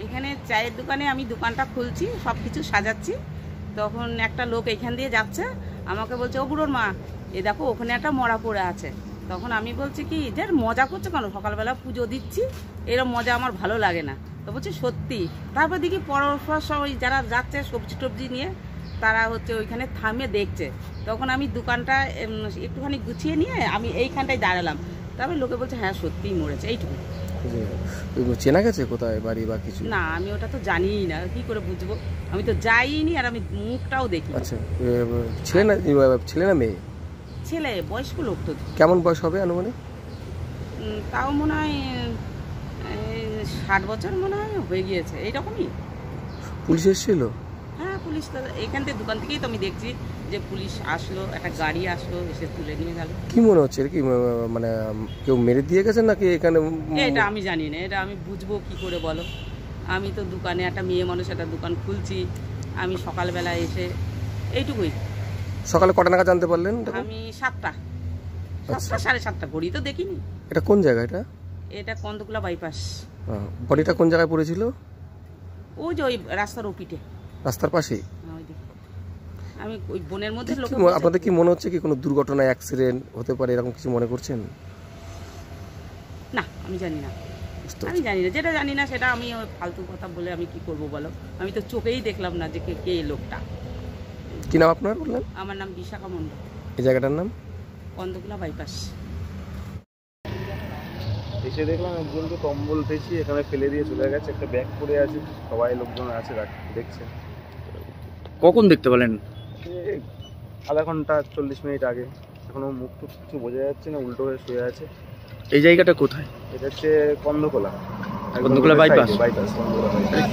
এখানে চায়ের দোকানে আমি দোকানটা খুলছি, সব কিছু সাজাচ্ছি, তখন একটা লোক এখান দিয়ে যাচ্ছে, আমাকে বলছে, ও বুড়োর মা, এ দেখো ওখানে একটা মরা পড়ে আছে। তখন আমি বলছি কি যে মজা করছো কেন, সকালবেলা পুজো দিচ্ছি, এরকম মজা আমার ভালো লাগে না। তো বলছি সত্যি। তারপর দেখি পরস্পর ওই যারা যাচ্ছে সবজি টবজি নিয়ে, তারা ওইখানে থামিয়ে দেখছে। তখন আমি দোকানটা একটুখানি গুছিয়ে নিয়ে আমি এইখানটায় দাঁড়ালাম। তারপরে লোকে বলছে হ্যাঁ সত্যিই মরেছে, এইটুকু। চেনা গেছে কোথায় বাড়ি বা কিছু? না, আমি ওটা তো জানিই না, কি করে বুঝবো, আমি তো যাইনি, আর আমি মুখটাও দেখি। আচ্ছা, ছেলে না মেয়ে? ছেলে, বয়স্ক লোক তো। কেমন বয়স হবে আনুমানিক? তাও মনে হয় 60 বছর মনে হয় হয়ে গিয়েছে, এইরকমই। পুলিশ এসেছিল? হ্যাঁ, পুলিশ তো এখান থেকে, দোকান থেকেই তো আমি দেখছি যে পুলিশ আসলো, একটা গাড়ি আসলো, এসে তুলে নিয়ে গেল। কি মনে হচ্ছে কি, মানে কেউ মেরে দিয়ে গেছে নাকি এখানে? এটা আমি জানি না, এটা আমি বুঝবো কি করে বলো। আমি তো দোকানে, একটা মেয়ে মানুষ, একটা দোকান খুলছি, আমি সকালবেলা এসে এইটুকুই। সকালে কটা নাগাদ জানতে পারলেন? আমি 7টা 7:30 ঘড়ি তো দেখিনি। এটা কোন জায়গা? এটা কন্দকুলা বাইপাস। বডিটা কোন জায়গায় পড়েছিল? ওই যে ওই রাস্তার ওপিটে, রাস্তার পাশেই। আমি ওই বনের মধ্যে। আপনাদের কি মনে হচ্ছে কি কোনো দুর্ঘটনা, অ্যাক্সিডেন্ট হতে পারে, এরকম কিছু মনে করছেন? না, আমি জানি না, যেটা জানি না সেটা আমি ফালতু কথা বলে আমি কি করব বলো। আমি তো চোখেই দেখলাম না যে কে এই লোকটা। কি নাম আপনার বললেন? আমার নাম বিশাখা মণ্ডল। এই জায়গাটার নাম? কন্দকুলা বাইপাস। এসে দেখলাম একজনকে কম্বল পেঁচিয়ে এখানে ফেলে দিয়ে চলে গেছে, একটা ব্যাগ পড়ে আছে, সবাই লোকজন আছে দেখছে। কখন দেখতে পেলেন? আধা ঘন্টা 40 মিনিট আগে। এখনো মুখ টুক কিছু বোঝা যাচ্ছে না, উল্টো হয়ে শুয়ে আছে। এই জায়গাটা কোথায়? এটা হচ্ছে কন্দকোলা বাইপাস।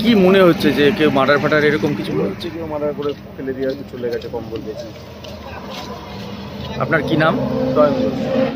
কি মনে হচ্ছে যে কেউ মার্ডার ফাটার এরকম কিছু মনে হচ্ছে? কেউ মার্ডার করে ফেলে দিয়ে চলে গেছে কম্বল পেঁচিয়ে। আপনার কি নাম?